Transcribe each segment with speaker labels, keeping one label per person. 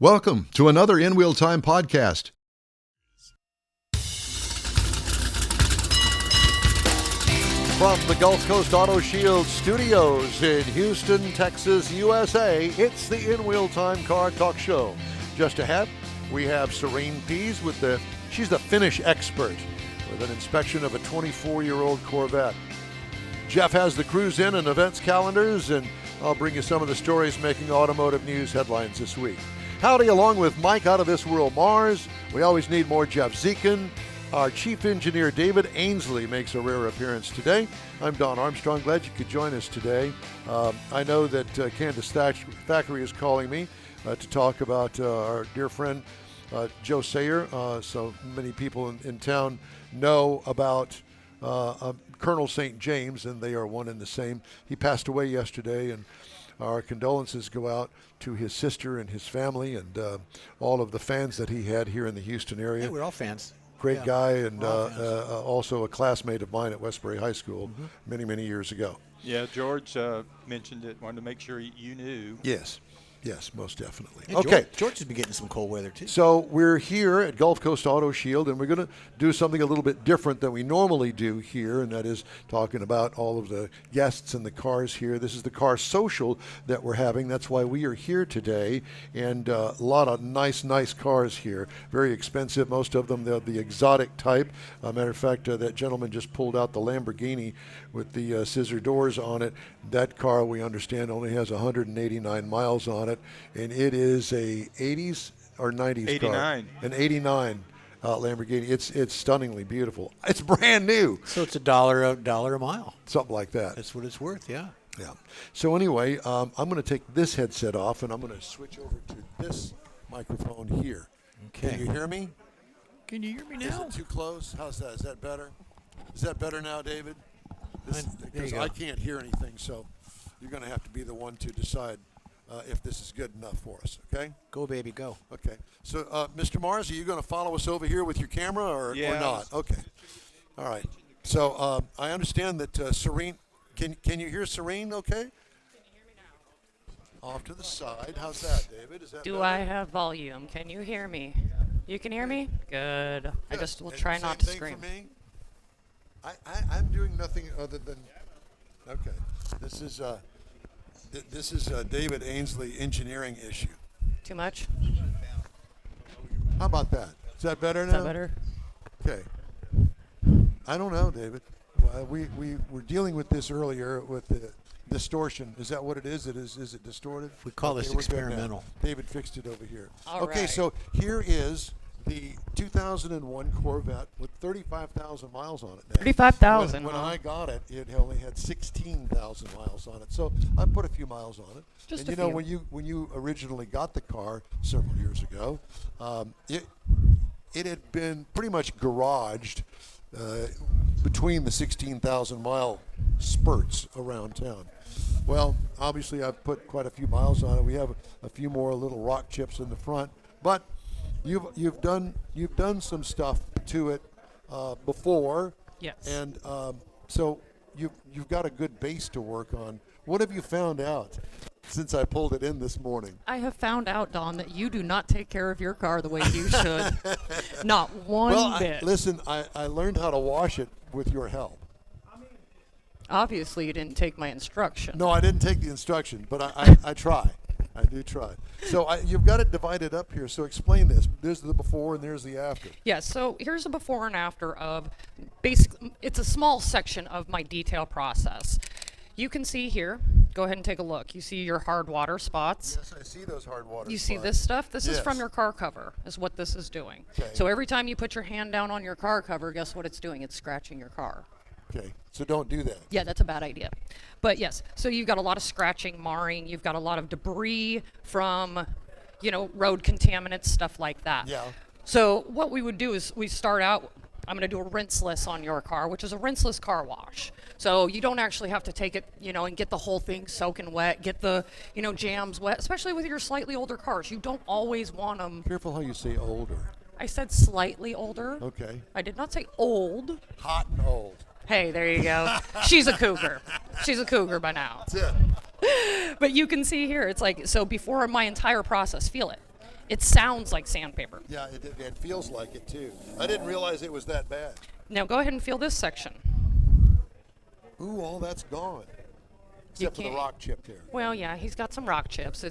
Speaker 1: Welcome to another InWheelTime podcast. From the Gulf Coast Auto Shield studios in Houston, Texas, USA, it's the InWheelTime Car Talk Show. Just ahead, we have Cereen Piz she's the finish expert with an inspection of a 24-year-old Corvette. Jeff has the cruise in and events calendars, and I'll bring you some of the stories making automotive news headlines this week. Howdy, along with Mike out of this world Mars. We always need more Jeff Zekin. Our chief engineer, David Ainsley, makes a rare appearance today. I'm Don Armstrong. Glad you could join us today. I know that Candace Thackeray is calling me to talk about our dear friend, Joe Sayre. So many people in town know about Colonel St. James, and they are one and the same. He passed away yesterday, and our condolences go out to his sister and his family and all of the fans that he had here in the Houston area.
Speaker 2: Yeah, we're all fans.
Speaker 1: Great guy, and also a classmate of mine at Westbury High School many, many years ago.
Speaker 3: Yeah, George mentioned it, wanted to make sure you knew.
Speaker 1: Yes, most definitely.
Speaker 2: Yeah,
Speaker 1: Okay.
Speaker 2: George has been getting some cold weather, too.
Speaker 1: So we're here at Gulf Coast Auto Shield, and we're going to do something a little bit different than we normally do here, and that is talking about all of the guests and the cars here. This is the car social that we're having. That's why we are here today, and a lot of nice cars here. Very expensive, most of them. They're the exotic type. Matter of fact, that gentleman just pulled out the Lamborghini with the scissor doors on it. That car, we understand, only has 189 miles on it, and it is a 80s or 90s
Speaker 3: 89.
Speaker 1: car. An 89 Lamborghini. It's stunningly beautiful. It's brand new.
Speaker 2: So it's $1 a mile.
Speaker 1: Something like that.
Speaker 2: That's what it's worth, yeah.
Speaker 1: Yeah. So anyway, I'm going to take this headset off, and I'm going to switch over to this microphone here.
Speaker 2: Okay.
Speaker 1: Can you hear me?
Speaker 2: Can you hear me
Speaker 1: Is
Speaker 2: now?
Speaker 1: it too close? How's that? Is that better? Is that better now, David?
Speaker 2: There
Speaker 1: Because
Speaker 2: you go.
Speaker 1: I can't hear anything, so you're going to have to be the one to decide if this is good enough for us, okay?
Speaker 2: Go, baby, go.
Speaker 1: Okay. So, Mr. Mars, are you going to follow us over here with your camera or not? Okay. All right. So, I understand that Cereen, can you hear Cereen okay?
Speaker 4: Can you hear me now?
Speaker 1: Off to the side. How's that, David? Is that
Speaker 4: Do
Speaker 1: better?
Speaker 4: I have volume? Can you hear me? You can hear me? Good. I
Speaker 1: Good.
Speaker 4: just will
Speaker 1: And
Speaker 4: try
Speaker 1: same
Speaker 4: not to
Speaker 1: thing
Speaker 4: scream.
Speaker 1: For me? I'm doing nothing other than. Okay. This is David Ainsley engineering issue.
Speaker 4: Too much?
Speaker 1: How about that? Is that better
Speaker 4: Is
Speaker 1: now?
Speaker 4: that better?
Speaker 1: Okay. I don't know, David. We were dealing with this earlier with the distortion. Is that what it is? Is it distorted?
Speaker 2: We call this
Speaker 1: we're good now.
Speaker 2: experimental.
Speaker 1: David fixed it over here.
Speaker 4: All
Speaker 1: okay,
Speaker 4: right.
Speaker 1: so here is the 2001 Corvette with 35,000 miles on it now.
Speaker 4: 35,000.
Speaker 1: When I got it, it only had 16,000 miles on it. So I put a few miles on it.
Speaker 4: Just
Speaker 1: and
Speaker 4: a
Speaker 1: you know,
Speaker 4: few.
Speaker 1: when you originally got the car several years ago, it had been pretty much garaged between the 16,000 mile spurts around town. Well, obviously I've put quite a few miles on it. We have a few more little rock chips in the front, but you've done some stuff to it before.
Speaker 4: Yes.
Speaker 1: And so you've got a good base to work on. What have you found out since I pulled it in this morning?
Speaker 4: I have found out, Don, that you do not take care of your car the way you should. Not one bit.
Speaker 1: Listen, I learned how to wash it with your help.
Speaker 4: Obviously, you didn't take my instruction.
Speaker 1: No, I didn't take the instruction, but I try. I do try. So you've got it divided up here. So explain this. There's the before and there's the after.
Speaker 4: Yeah, so here's a before and after of basically, it's a small section of my detail process. You can see here, go ahead and take a look. You see your hard water spots.
Speaker 1: Yes, I see those hard water
Speaker 4: You
Speaker 1: spots.
Speaker 4: see this stuff? This is from
Speaker 1: Yes.
Speaker 4: your car cover, is what this is doing.
Speaker 1: Okay.
Speaker 4: So every time you put your hand down on your car cover, guess what it's doing? It's scratching your car.
Speaker 1: Okay, so don't do that.
Speaker 4: Yeah, that's a bad idea. But yes, so you've got a lot of scratching, marring, you've got a lot of debris from, road contaminants, stuff like that.
Speaker 1: Yeah.
Speaker 4: So what we would do is we start out, I'm going to do a rinseless on your car, which is a rinseless car wash. So you don't actually have to take it, and get the whole thing soaking wet, get the, jams wet, especially with your slightly older cars. You don't always want them.
Speaker 1: Careful how you say older.
Speaker 4: I said slightly older.
Speaker 1: Okay.
Speaker 4: I did not say old.
Speaker 1: Hot and old.
Speaker 4: Hey, there you go. She's a cougar. She's a cougar by now.
Speaker 1: That's it.
Speaker 4: But you can see here, it's like, so before my entire process, feel it. It sounds like sandpaper.
Speaker 1: Yeah, it feels like it too. I didn't realize it was that bad.
Speaker 4: Now go ahead and feel this section.
Speaker 1: Ooh, all that's gone. Except for the
Speaker 4: can't-
Speaker 1: rock chip there.
Speaker 4: Well, yeah, he's got some rock chips.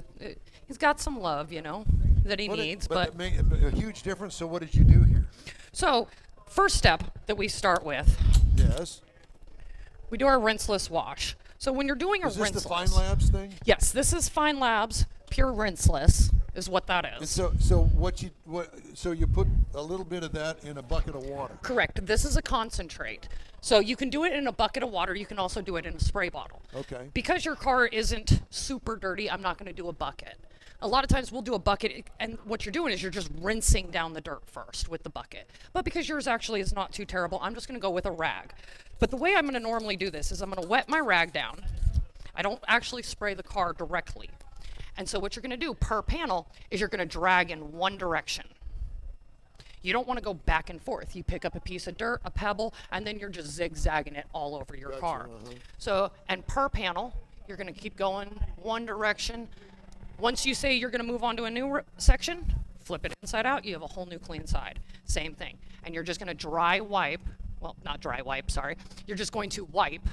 Speaker 4: He's got some love, that he needs.
Speaker 1: But it made a huge difference. So what did you do here?
Speaker 4: So, first step that we start with,
Speaker 1: Yes.
Speaker 4: we do our rinseless wash. So when you're doing a
Speaker 1: Is this
Speaker 4: rinseless,
Speaker 1: the Fine Labs thing?
Speaker 4: yes, this is Fine Labs pure rinseless is what that
Speaker 1: And
Speaker 4: is.
Speaker 1: so you put a little bit of that in a bucket of water.
Speaker 4: Correct. This is a concentrate. So you can do it in a bucket of water. You can also do it in a spray bottle.
Speaker 1: Okay.
Speaker 4: Because your car isn't super dirty, I'm not going to do a bucket. A lot of times we'll do a bucket, and what you're doing is you're just rinsing down the dirt first with the bucket. But because yours actually is not too terrible, I'm just going to go with a rag. But the way I'm going to normally do this is I'm going to wet my rag down. I don't actually spray the car directly. And so what you're going to do per panel is you're going to drag in one direction. You don't want to go back and forth. You pick up a piece of dirt, a pebble, and then you're just zigzagging it all over your car. So, and per panel, you're going to keep going one direction. Once you say you're going to move on to a new section, flip it inside out, you have a whole new clean side. Same thing. And you're just going to dry wipe, well, not dry wipe, sorry. You're just going to wipe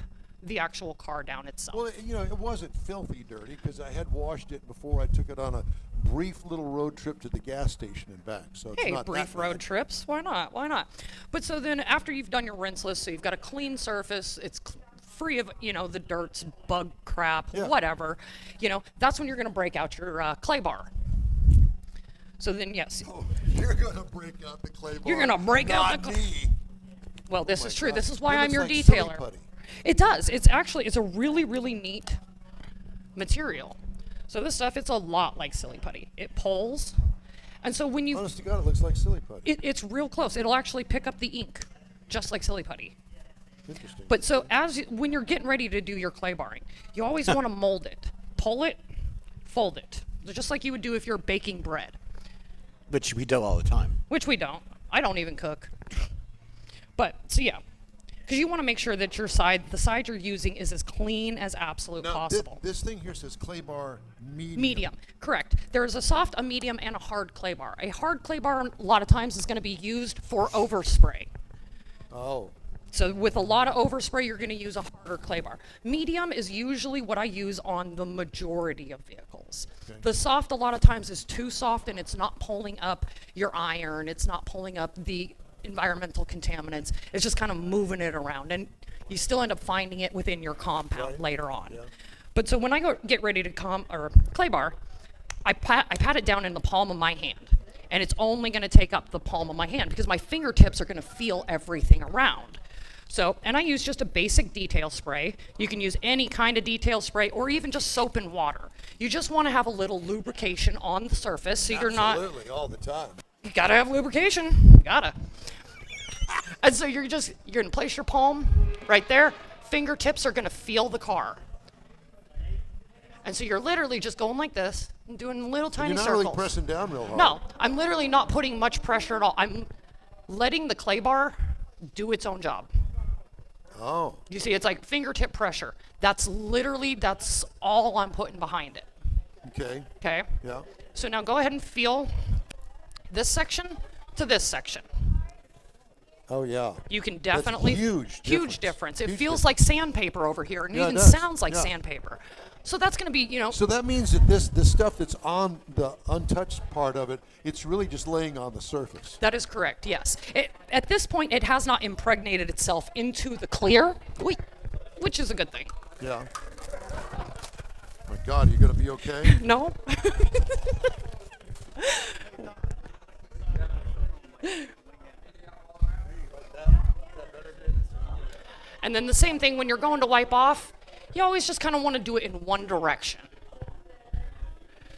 Speaker 4: the actual car down itself.
Speaker 1: Well, it wasn't filthy dirty because I had washed it before I took it on a brief little road trip to the gas station and back. So it's
Speaker 4: Hey,
Speaker 1: not
Speaker 4: brief
Speaker 1: that
Speaker 4: road
Speaker 1: bad.
Speaker 4: trips. Why not? Why not? But so then after you've done your rinseless, so you've got a clean surface, it's free of, the dirts, bug crap,
Speaker 1: Yeah.
Speaker 4: whatever, that's when you're going to break out your clay bar. So then, yes.
Speaker 1: Oh, you're gonna break out the clay bar.
Speaker 4: You're gonna break out the
Speaker 1: Not
Speaker 4: cl-
Speaker 1: me.
Speaker 4: Well, this
Speaker 1: my
Speaker 4: is true.
Speaker 1: God.
Speaker 4: This is why
Speaker 1: It
Speaker 4: I'm
Speaker 1: looks
Speaker 4: your
Speaker 1: like silly
Speaker 4: detailer.
Speaker 1: putty.
Speaker 4: It does. It's a really, really neat material. So this stuff, it's a lot like silly putty. It pulls. And so when you,
Speaker 1: Honest to God, it looks like silly putty.
Speaker 4: it's real close. It'll actually pick up the ink, just like silly putty.
Speaker 1: Interesting.
Speaker 4: But so when you're getting ready to do your clay barring, you always want to mold it, pull it, fold it, just like you would do if you're baking bread,
Speaker 2: Which we do all the time.
Speaker 4: which we don't. I don't even cook. But so yeah, because you want to make sure that the side you're using is as clean as absolute
Speaker 1: Now,
Speaker 4: possible.
Speaker 1: this thing here says clay bar medium.
Speaker 4: Medium, correct. There is a soft, a medium, and a hard clay bar. A hard clay bar a lot of times is going to be used for overspray.
Speaker 1: Oh.
Speaker 4: So with a lot of overspray, you're going to use a harder clay bar. Medium is usually what I use on the majority of vehicles.
Speaker 1: Okay.
Speaker 4: The soft a lot of times is too soft and it's not pulling up your iron. It's not pulling up the environmental contaminants. It's just kind of moving it around. And you still end up finding it within your compound later on.
Speaker 1: Yeah.
Speaker 4: But so when I get ready to clay bar, I pat it down in the palm of my hand. And it's only going to take up the palm of my hand because my fingertips are going to feel everything around. So, and I use just a basic detail spray. You can use any kind of detail spray or even just soap and water. You just want to have a little lubrication on the surface so you're not,
Speaker 1: Absolutely, all the time.
Speaker 4: you gotta have lubrication, you gotta. And so you're gonna place your palm right there. Fingertips are gonna feel the car. And so you're literally just going like this and doing little tiny
Speaker 1: You're not
Speaker 4: circles.
Speaker 1: really pressing down real hard.
Speaker 4: No, I'm literally not putting much pressure at all. I'm letting the clay bar do its own job.
Speaker 1: Oh.
Speaker 4: You see, it's like fingertip pressure. That's all I'm putting behind it.
Speaker 1: Okay.
Speaker 4: Okay?
Speaker 1: Yeah.
Speaker 4: So now go ahead and feel this section to this section.
Speaker 1: Oh yeah.
Speaker 4: You can definitely
Speaker 1: huge
Speaker 4: difference.
Speaker 1: difference.
Speaker 4: It
Speaker 1: Huge
Speaker 4: feels like sandpaper over here, and it
Speaker 1: Yeah, it
Speaker 4: even
Speaker 1: does.
Speaker 4: sounds like
Speaker 1: Yeah.
Speaker 4: sandpaper. So that's going to be,
Speaker 1: So that means that this stuff that's on the untouched part of it, it's really just laying on the surface.
Speaker 4: that is correct. Yes. At this point, it has not impregnated itself into the clear, which is a good thing.
Speaker 1: Yeah. My God, are you gonna be okay?
Speaker 4: No. And then the same thing when you're going to wipe off, you always just kind of want to do it in one direction.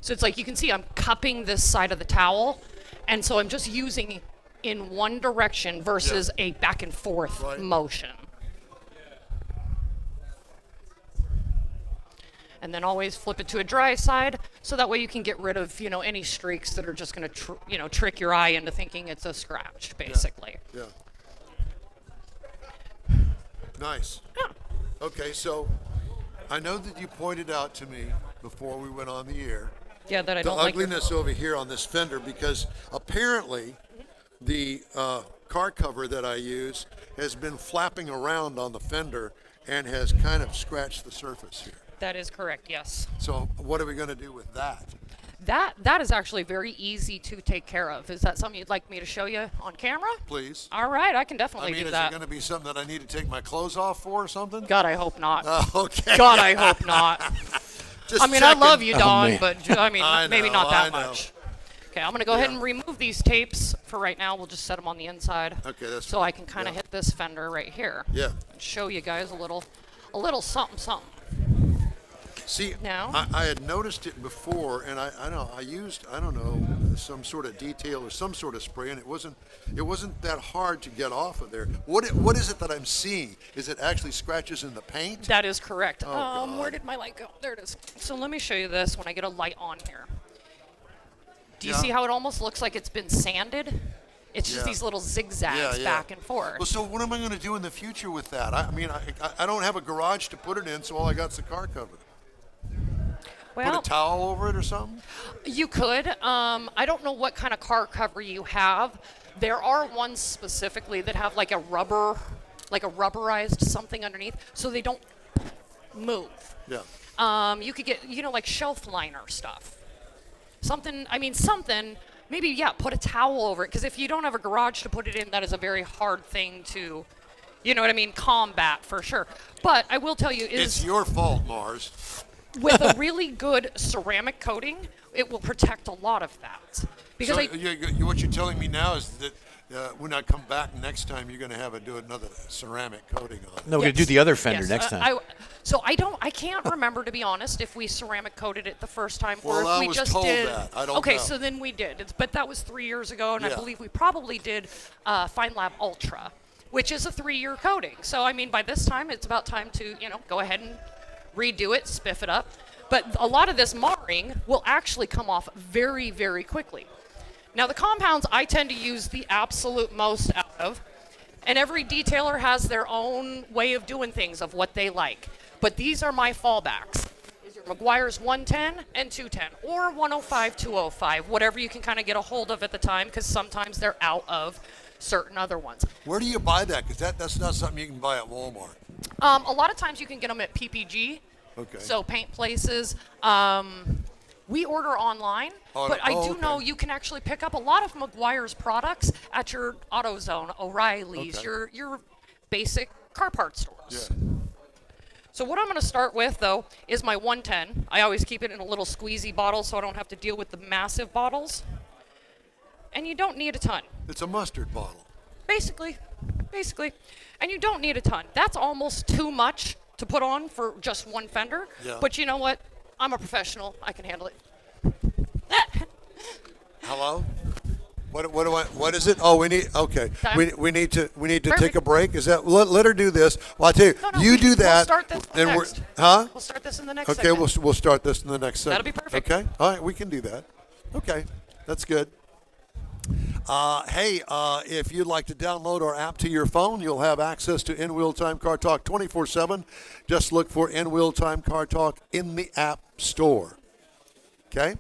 Speaker 4: So it's like you can see I'm cupping this side of the towel, and so I'm just using in one direction versus a back and forth
Speaker 1: Right.
Speaker 4: motion. And then always flip it to a dry side, so that way you can get rid of, any streaks that are just going to, trick your eye into thinking it's a scratch, basically.
Speaker 1: Yeah. Nice.
Speaker 4: Yeah.
Speaker 1: Okay, so I know that you pointed out to me before we went on the air
Speaker 4: Yeah, that I
Speaker 1: the
Speaker 4: don't like.
Speaker 1: ugliness over here on this fender, because apparently the car cover that I use has been flapping around on the fender and has kind of scratched the surface here.
Speaker 4: That is correct, yes.
Speaker 1: So what are we going to do with that?
Speaker 4: That is actually very easy to take care of. Is that something you'd like me to show you on camera?
Speaker 1: Please.
Speaker 4: All right, I can definitely
Speaker 1: I mean,
Speaker 4: do
Speaker 1: is
Speaker 4: that.
Speaker 1: it going to be something that I need to take my clothes off for or something?
Speaker 4: God, I hope not.
Speaker 1: Okay.
Speaker 4: God, I hope not.
Speaker 1: Just
Speaker 4: I mean,
Speaker 1: checking.
Speaker 4: I love you, Don,
Speaker 2: man.
Speaker 4: but I mean, maybe not that
Speaker 1: I know.
Speaker 4: much. Okay, I'm going to go ahead and remove these tapes for right now. We'll just set them on the inside.
Speaker 1: Okay, that's
Speaker 4: so
Speaker 1: fine.
Speaker 4: I can kind of
Speaker 1: Yeah.
Speaker 4: hit this fender right here.
Speaker 1: Yeah.
Speaker 4: And show you guys a little something, something.
Speaker 1: See,
Speaker 4: Now?
Speaker 1: I had noticed it before, and I used some sort of detail or some sort of spray, and it wasn't that hard to get off of there. What is it that I'm seeing? Is it actually scratches in the paint?
Speaker 4: That is correct.
Speaker 1: God.
Speaker 4: Where did my light go? There it is. So let me show you this when I get a light on here. Do you
Speaker 1: Yeah.
Speaker 4: see how it almost looks like it's been sanded? It's just
Speaker 1: Yeah.
Speaker 4: these little zigzags back and forth.
Speaker 1: Well, so what am I going to do in the future with that? I mean, I don't have a garage to put it in, so all I got's the car cover.
Speaker 4: Well,
Speaker 1: Put a towel over it or something?
Speaker 4: you could. I don't know what kind of car cover you have. There are ones specifically that have like a rubberized something underneath, so they don't move.
Speaker 1: Yeah.
Speaker 4: You could get, like shelf liner stuff. Something, maybe, put a towel over it. Because if you don't have a garage to put it in, that is a very hard thing to, combat for sure. But I will tell you
Speaker 1: It's your fault, Mars.
Speaker 4: with a really good ceramic coating, it will protect a lot of that. Because
Speaker 1: So what you're telling me now is that when I come back next time, you're going to have to do another ceramic coating on it.
Speaker 2: No, we're going to do the other fender
Speaker 4: Yes,
Speaker 2: next time.
Speaker 4: I can't remember, to be honest, if we ceramic coated it the first time or
Speaker 1: Well,
Speaker 4: if
Speaker 1: I
Speaker 4: we
Speaker 1: was
Speaker 4: just
Speaker 1: told
Speaker 4: did.
Speaker 1: that. I don't
Speaker 4: okay,
Speaker 1: know.
Speaker 4: so then we did. But that was 3 years ago, and I
Speaker 1: Yeah.
Speaker 4: believe we probably did Fine Lab Ultra, which is a 3-year coating. So, by this time, it's about time to, go ahead and redo it, spiff it up. But a lot of this marring will actually come off very, very quickly. Now, the compounds I tend to use the absolute most out of, and every detailer has their own way of doing things, of what they like. But these are my fallbacks. Is your Meguiar's 110 and 210, or 105, 205, whatever you can kind of get a hold of at the time, because sometimes they're out of certain other ones.
Speaker 1: Where do you buy that? Because that's not something you can buy at Walmart.
Speaker 4: A lot of times you can get them at PPG.
Speaker 1: Okay.
Speaker 4: So paint places. We order online, but I do know you can actually pick up a lot of Meguiar's products at your AutoZone, O'Reilly's,
Speaker 1: Okay.
Speaker 4: your basic car parts stores.
Speaker 1: Yeah.
Speaker 4: So what I'm going to start with, though, is my 110. I always keep it in a little squeezy bottle so I don't have to deal with the massive bottles. And you don't need a ton.
Speaker 1: It's a mustard bottle.
Speaker 4: Basically. And you don't need a ton. That's almost too much to put on for just one fender.
Speaker 1: Yeah.
Speaker 4: But you know what? I'm a professional. I can handle it.
Speaker 1: Hello? What is it? Oh, we need, okay.
Speaker 4: Time?
Speaker 1: We need to take
Speaker 4: Perfect.
Speaker 1: a break. Is that, let her do this. Well, I'll tell you,
Speaker 4: No,
Speaker 1: you do
Speaker 4: we'll
Speaker 1: that.
Speaker 4: start this
Speaker 1: and
Speaker 4: next.
Speaker 1: Huh?
Speaker 4: We'll start this in the next
Speaker 1: Okay,
Speaker 4: segment.
Speaker 1: we'll start this in the next segment.
Speaker 4: That'll be perfect.
Speaker 1: Okay, all right, we can do that. Okay, that's good. If you'd like to download our app to your phone, you'll have access to InWheelTime Car Talk 24/7. Just look for InWheelTime Car Talk in the App Store. Okay,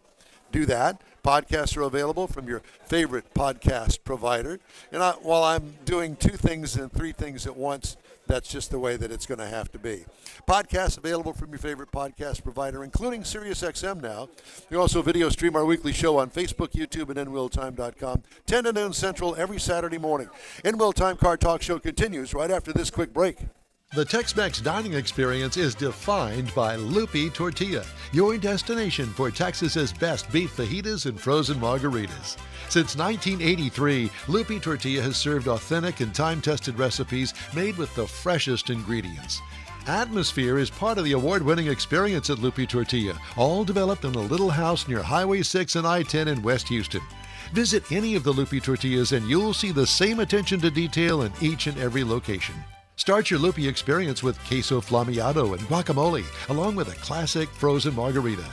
Speaker 1: do that. Podcasts are available from your favorite podcast provider. And while I'm doing 2 things and 3 things at once, that's just the way that it's going to have to be. Podcasts available from your favorite podcast provider, including SiriusXM now. You also video stream our weekly show on Facebook, YouTube, and InWheelTime.com, 10 to noon Central every Saturday morning. InWheelTime Car Talk Show continues right after this quick break.
Speaker 5: The Tex-Mex dining experience is defined by Lupi Tortilla, your destination for Texas's best beef fajitas and frozen margaritas. Since 1983, Lupi Tortilla has served authentic and time-tested recipes made with the freshest ingredients. Atmosphere is part of the award-winning experience at Lupi Tortilla, all developed in a little house near Highway 6 and I-10 in West Houston. Visit any of the Lupi Tortillas and you'll see the same attention to detail in each and every location. Start your Lupi experience with queso flammeado and guacamole, along with a classic frozen margarita.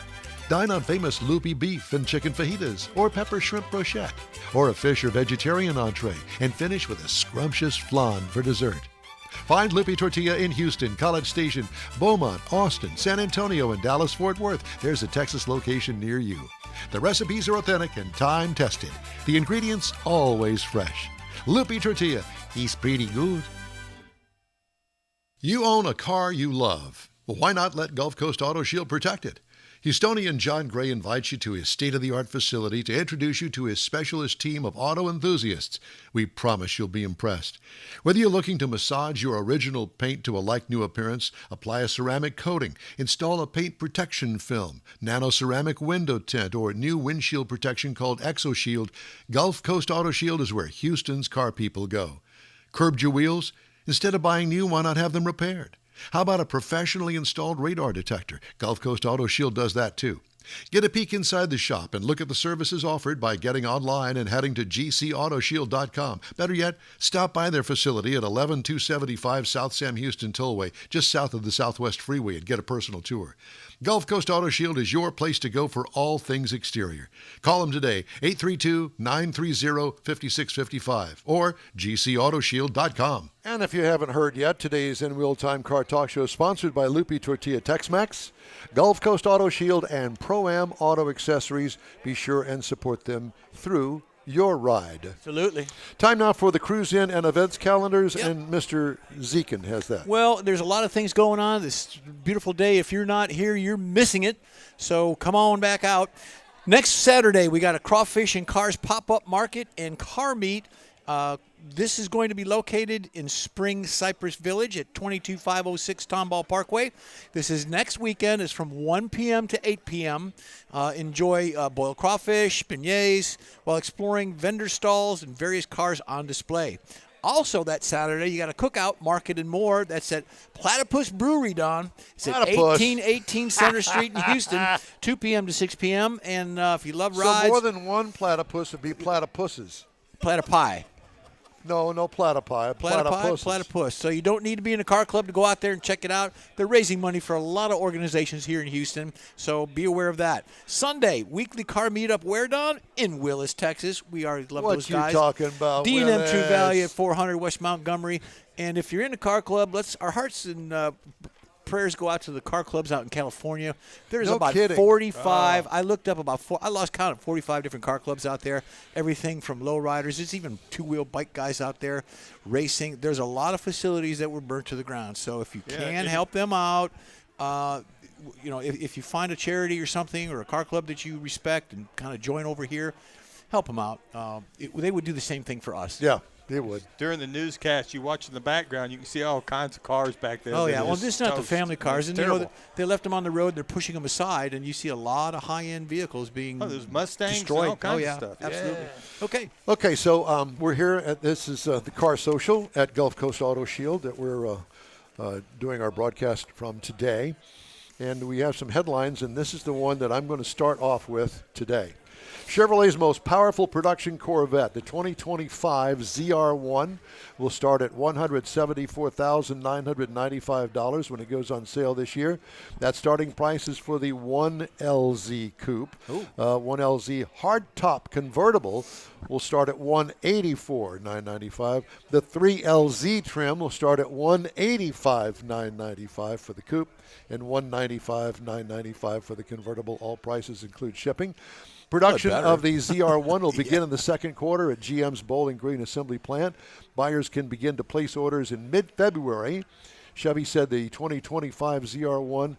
Speaker 5: Dine on famous Lupi beef and chicken fajitas, or pepper shrimp brochette, or a fish or vegetarian entree, and finish with a scrumptious flan for dessert. Find Lupi Tortilla in Houston, College Station, Beaumont, Austin, San Antonio, and Dallas-Fort Worth. There's a Texas location near you. The recipes are authentic and time-tested. The ingredients always fresh. Loopy Tortilla, he's pretty good. You own a car you love. Well, why not let Gulf Coast Auto Shield protect it? Houstonian John Gray invites you to his state-of-the-art facility to introduce you to his specialist team of auto enthusiasts. We promise you'll be impressed. Whether you're looking to massage your original paint to a like-new appearance, apply a ceramic coating, install a paint protection film, nano-ceramic window tint, or new windshield protection called ExoShield, Gulf Coast Auto Shield is where Houston's car people go. Curbed your wheels? Instead of buying new, why not have them repaired? How about a professionally installed radar detector? Gulf Coast Auto Shield does that too. Get a peek inside the shop and look at the services offered by getting online and heading to gcautoshield.com. Better yet, stop by their facility at 11275 South Sam Houston Tollway, just south of the Southwest Freeway, and get a personal tour. Gulf Coast Auto Shield is your place to go for all things exterior. Call them today, 832-930-5655 or gcautoshield.com.
Speaker 1: And if you haven't heard yet, today's InWheelTime Car Talk Show is sponsored by Loopy Tortilla Tex-Mex, Gulf Coast Auto Shield, and Pro-Am Auto Accessories. Be sure and support them through your ride.
Speaker 2: Absolutely.
Speaker 1: Time now for the cruise in and events calendars, and Mr. Zekin has that.
Speaker 2: Well, there's a lot of things going on this beautiful day. If you're not here, you're missing it. So come on back out. Next Saturday, we got a crawfish and cars pop-up market and car meet. This is going to be located in Spring Cypress Village at 22506 Tomball Parkway. This is next weekend. It's from 1 p.m. to 8 p.m. Enjoy boiled crawfish, beignets, while exploring vendor stalls and various cars on display. Also that Saturday, you got a cookout, market, and more. That's at Platypus Brewery, Don. It's at 1818 Center Street in Houston, 2 p.m. to 6 p.m. And if you love rides.
Speaker 1: So more than one platypus would be platypuses.
Speaker 2: Platypi.
Speaker 1: No platypi.
Speaker 2: Platypus. So you don't need to be in a car club to go out there and check it out. They're raising money for a lot of organizations here in Houston, so be aware of that. Sunday, weekly car meetup. Where, Don? In Willis, Texas. We already love those guys.
Speaker 1: What you talking about,
Speaker 2: D&M
Speaker 1: Willis?
Speaker 2: True Valley at 400 West Montgomery. And if you're in a car club, our hearts and prayers go out to the car clubs out in California. There's about 45. I looked up I lost count of 45 different car clubs out there. Everything from lowriders. There's even two-wheel bike guys out there racing. There's a lot of facilities that were burnt to the ground. So if you can help them out, if you find a charity or something or a car club that you respect and kind of join over here, help them out. They would do the same thing for us.
Speaker 1: Yeah. They would.
Speaker 3: During the newscast, you watch in the background, you can see all kinds of cars back there.
Speaker 2: Oh, yeah. Well, this is not the family cars. And, they left them on the road. They're pushing them aside, and you see a lot of high-end vehicles being
Speaker 3: there's Mustangs
Speaker 2: destroyed.
Speaker 3: And all kinds of stuff.
Speaker 2: Absolutely. Yeah.
Speaker 1: Okay, so we're here. This is the Car Social at Gulf Coast Auto Shield that we're doing our broadcast from today. And we have some headlines, and this is the one that I'm going to start off with today. Chevrolet's most powerful production Corvette, the 2025 ZR1, will start at $174,995 when it goes on sale this year. That starting price is for the 1LZ Coupe. 1LZ hardtop convertible will start at $184,995. The 3LZ trim will start at $185,995 for the coupe and $195,995 for the convertible. All prices include shipping. Production of the ZR1 will begin in the second quarter at GM's Bowling Green Assembly Plant. Buyers can begin to place orders in mid-February. Chevy said the 2025 ZR1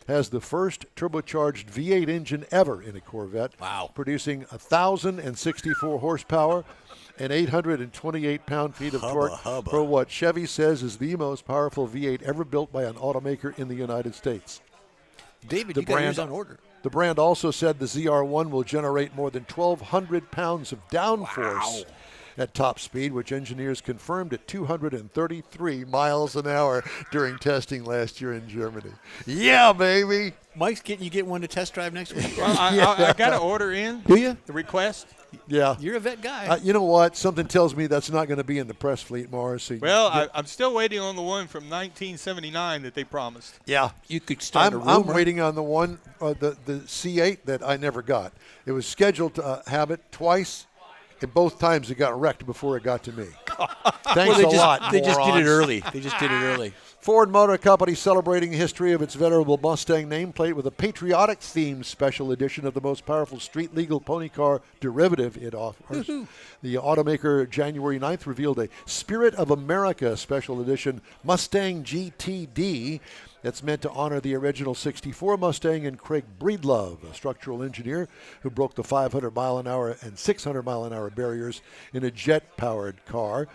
Speaker 1: has the first turbocharged V8 engine ever in a Corvette, producing 1,064 horsepower and 828 pound-feet of torque for what Chevy says is the most powerful V8 ever built by an automaker in the United States.
Speaker 2: David, you got yours on order.
Speaker 1: The brand also said the ZR1 will generate more than 1,200 pounds of downforce at top speed, which engineers confirmed at 233 miles an hour during testing last year in Germany. Yeah, baby.
Speaker 2: Mike's getting you one to test drive next week.
Speaker 3: Well, I got an order in.
Speaker 2: Do you?
Speaker 3: The request.
Speaker 1: Yeah.
Speaker 2: You're a vet guy.
Speaker 1: You know what? Something tells me that's not going to be in the press fleet, Morris.
Speaker 3: Well, I'm still waiting on the one from 1979 that they promised.
Speaker 1: Yeah.
Speaker 2: You could start a rumor.
Speaker 1: I'm waiting on the one, the C8 that I never got. It was scheduled to have it twice, and both times it got wrecked before it got to me. Thanks a lot,
Speaker 2: They just did it
Speaker 1: morons.
Speaker 2: early.
Speaker 1: Ford Motor Company celebrating the history of its venerable Mustang nameplate with a patriotic-themed special edition of the most powerful street-legal pony car derivative it offers. The automaker January 9th revealed a Spirit of America special edition Mustang GTD that's meant to honor the original 64 Mustang and Craig Breedlove, a structural engineer who broke the 500-mile-an-hour and 600-mile-an-hour barriers in a jet-powered car.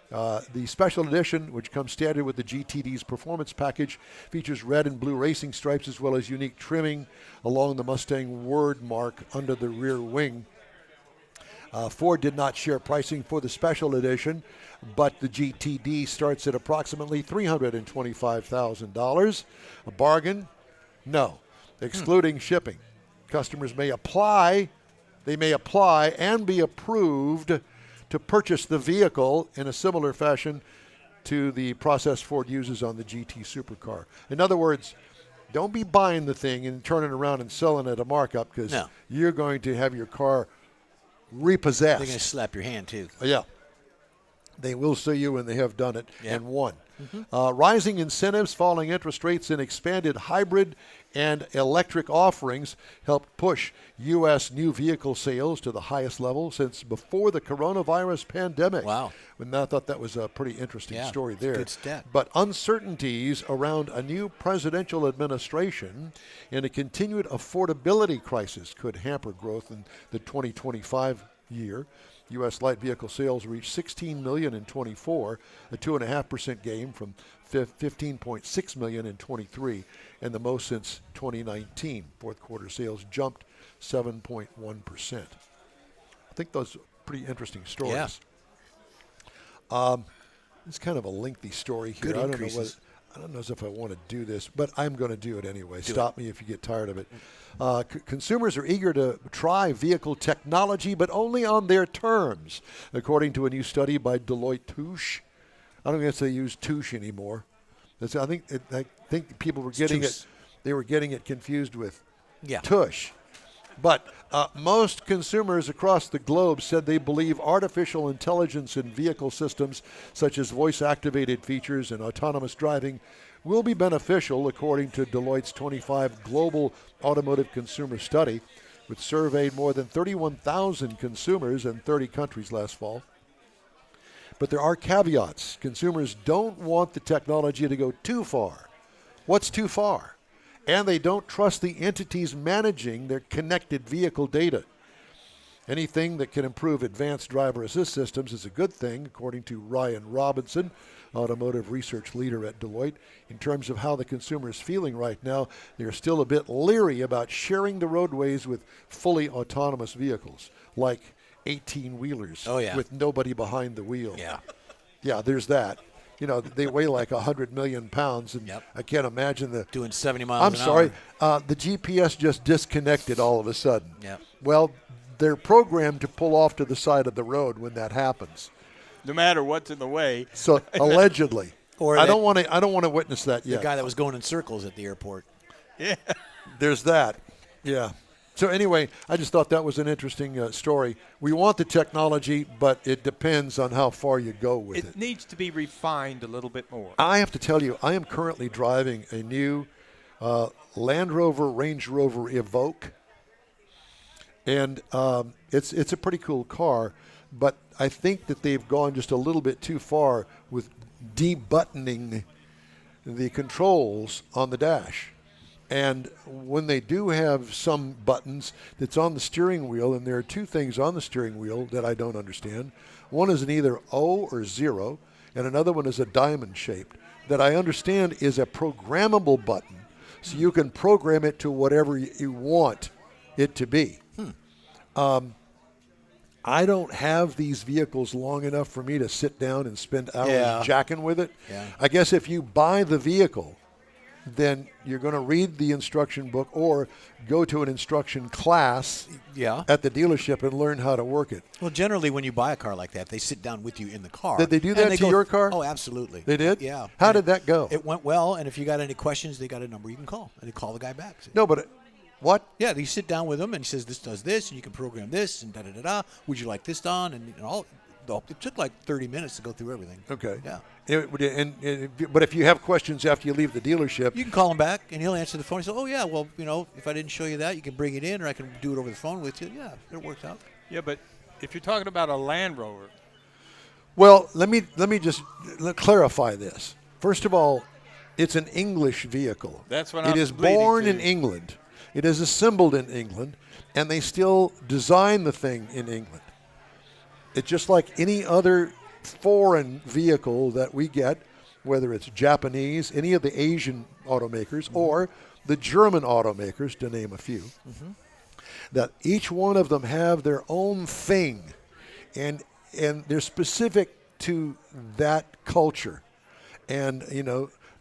Speaker 1: The special edition, which comes standard with the GTD's performance package, features red and blue racing stripes as well as unique trimming along the Mustang word mark under the rear wing. Ford did not share pricing for the special edition, but the GTD starts at approximately $325,000. A bargain? No, excluding shipping. Customers may apply and be approved to purchase the vehicle in a similar fashion to the process Ford uses on the GT supercar. In other words, don't be buying the thing and turning around and selling it at a markup, because you're going to have your car repossessed.
Speaker 2: They're going to slap your hand, too.
Speaker 1: Yeah. They will sue you, and they have done it and won. Rising incentives, falling interest rates, and expanded hybrid and electric offerings helped push U.S. new vehicle sales to the highest level since before the coronavirus pandemic.
Speaker 2: Wow.
Speaker 1: And I thought that was a pretty interesting story there.
Speaker 2: Good stat.
Speaker 1: But uncertainties around a new presidential administration and a continued affordability crisis could hamper growth in the 2025 year. U.S. light vehicle sales reached 16 million in 24, a 2.5% gain from 15.6 million in 23, and the most since 2019. Fourth quarter sales jumped 7.1%. I think those are pretty interesting stories. It's kind of a lengthy story here.
Speaker 2: Good increases.
Speaker 1: I don't know if I want to do this, but I'm going to do it anyway. Stop me if you get tired of it. Consumers are eager to try vehicle technology, but only on their terms, according to a new study by Deloitte Touche. I don't guess they use Touche anymore. I think people were getting it. They were getting it confused with Tush. But most consumers across the globe said they believe artificial intelligence in vehicle systems, such as voice-activated features and autonomous driving, will be beneficial, according to Deloitte's 25 Global Automotive Consumer Study, which surveyed more than 31,000 consumers in 30 countries last fall. But there are caveats. Consumers don't want the technology to go too far. What's too far? And they don't trust the entities managing their connected vehicle data. Anything that can improve advanced driver assist systems is a good thing, according to Ryan Robinson, automotive research leader at Deloitte. In terms of how the consumer is feeling right now, they're still a bit leery about sharing the roadways with fully autonomous vehicles, like 18-wheelers with nobody behind the wheel. Yeah, there's that. You know, they weigh like 100 million pounds, and I can't imagine
Speaker 2: doing 70 miles an hour.
Speaker 1: I'm sorry, the GPS just disconnected all of a sudden. Well, they're programmed to pull off to the side of the road when that happens.
Speaker 3: No matter what's in the way.
Speaker 1: So allegedly, I don't want to witness that yet.
Speaker 2: The guy that was going in circles at the airport.
Speaker 3: Yeah,
Speaker 1: there's that. Yeah. So anyway, I just thought that was an interesting story. We want the technology, but it depends on how far you go with it.
Speaker 3: It needs to be refined a little bit more.
Speaker 1: I have to tell you, I am currently driving a new Land Rover Range Rover Evoque, and it's a pretty cool car, but I think that they've gone just a little bit too far with debuttoning the controls on the dash. And when they do have some buttons that's on the steering wheel, and there are two things on the steering wheel that I don't understand. One is an either O or 0, and another one is a diamond shaped, that I understand is a programmable button, so you can program it to whatever you want it to be. I don't have these vehicles long enough for me to sit down and spend hours jacking with it. I guess if you buy the vehicle, then you're going to read the instruction book or go to an instruction class at the dealership and learn how to work it.
Speaker 2: Well, generally when you buy a car like that, they sit down with you in the car.
Speaker 1: Did they do that to your car?
Speaker 2: Oh, absolutely.
Speaker 1: They did?
Speaker 2: Yeah.
Speaker 1: How did that go?
Speaker 2: It went well, and if you got any questions, they got a number you can call, and they call the guy back.
Speaker 1: No, but what?
Speaker 2: Yeah, you sit down with him, and he says, this does this, and you can program this, and da-da-da-da. Would you like this done? And all It took like 30 minutes to go through everything.
Speaker 1: Okay.
Speaker 2: Yeah.
Speaker 1: But if you have questions after you leave the dealership,
Speaker 2: You can call him back, and he'll answer the phone. He says, "Oh yeah, well, if I didn't show you that, you can bring it in, or I can do it over the phone with you." Yeah, it works out.
Speaker 3: Yeah, but if you're talking about a Land Rover,
Speaker 1: well, let me just clarify this. First of all, it's an English vehicle.
Speaker 3: That's what
Speaker 1: It
Speaker 3: I'm
Speaker 1: is
Speaker 3: leading
Speaker 1: born
Speaker 3: to.
Speaker 1: in England. It is assembled in England, and they still design the thing in England. It's just like any other foreign vehicle that we get, whether it's Japanese, any of the Asian automakers, or the German automakers, to name a few, that each one of them have their own thing, and they're specific to that culture. And,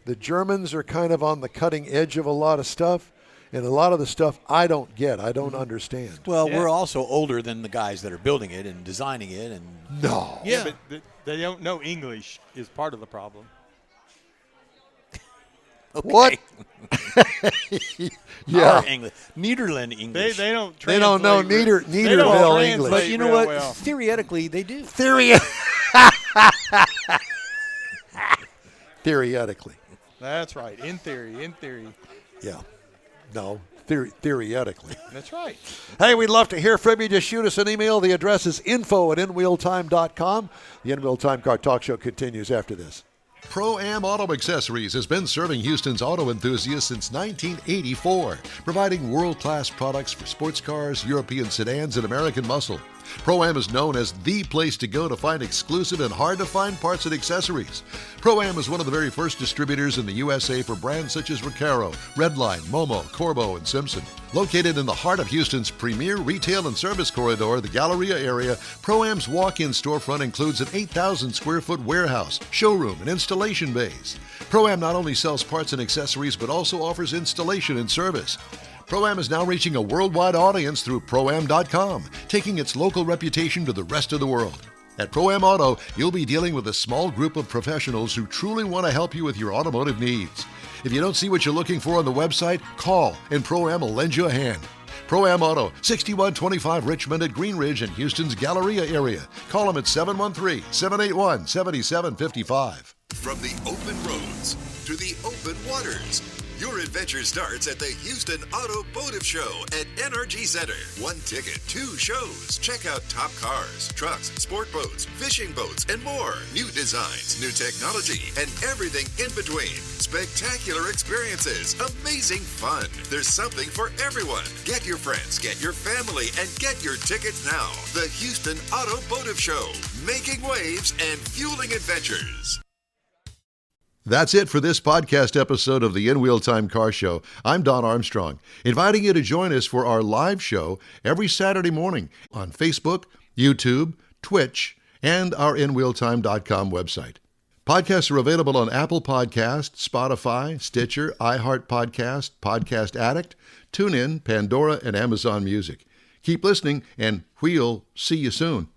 Speaker 1: the Germans are kind of on the cutting edge of a lot of stuff, and a lot of the stuff I don't get. I don't understand.
Speaker 2: Well,
Speaker 3: Yeah.
Speaker 2: we're also older than the guys that are building it and designing it, and
Speaker 1: No.
Speaker 2: yeah.
Speaker 3: but they don't know English is part of the problem.
Speaker 2: Okay.
Speaker 1: What? Yeah.
Speaker 2: Our English, Nederland English.
Speaker 3: They don't.
Speaker 1: They don't know
Speaker 3: translate-
Speaker 1: Nederville
Speaker 3: they don't
Speaker 1: English.
Speaker 2: But you know
Speaker 3: real
Speaker 2: what?
Speaker 3: well.
Speaker 2: Theoretically, they do.
Speaker 1: Theoretically.
Speaker 3: That's right. In theory.
Speaker 1: Yeah. No. Theoretically.
Speaker 3: That's right.
Speaker 1: Hey, we'd love to hear from you. Just shoot us an email. The address is info@InWheelTime.com. The InWheelTime Car Talk Show continues after this.
Speaker 5: Pro-Am Auto Accessories has been serving Houston's auto enthusiasts since 1984, providing world-class products for sports cars, European sedans, and American muscle. Pro-Am is known as the place to go to find exclusive and hard-to-find parts and accessories. Pro-Am is one of the very first distributors in the USA for brands such as Recaro, Redline, Momo, Corbo, and Simpson. Located in the heart of Houston's premier retail and service corridor, the Galleria area, Pro-Am's walk-in storefront includes an 8,000 square foot warehouse, showroom, and installation bays. Pro-Am not only sells parts and accessories, but also offers installation and service. Pro-Am is now reaching a worldwide audience through Pro-Am.com, taking its local reputation to the rest of the world. At Pro-Am Auto, you'll be dealing with a small group of professionals who truly want to help you with your automotive needs. If you don't see what you're looking for on the website, call and Pro-Am will lend you a hand. Pro-Am Auto, 6125 Richmond at Green Ridge in Houston's Galleria area. Call them at 713-781-7755.
Speaker 6: From the open roads to the open waters, your adventure starts at the Houston Automotive Show at NRG Center. One ticket, 2 shows. Check out top cars, trucks, sport boats, fishing boats, and more. New designs, new technology, and everything in between. Spectacular experiences, amazing fun. There's something for everyone. Get your friends, get your family, and get your tickets now. The Houston Automotive Show, making waves and fueling adventures.
Speaker 5: That's it for this podcast episode of the InWheelTime Car Show. I'm Don Armstrong, inviting you to join us for our live show every Saturday morning on Facebook, YouTube, Twitch, and our InWheelTime.com website. Podcasts are available on Apple Podcasts, Spotify, Stitcher, iHeart Podcast, Podcast Addict, TuneIn, Pandora, and Amazon Music. Keep listening, and we'll see you soon.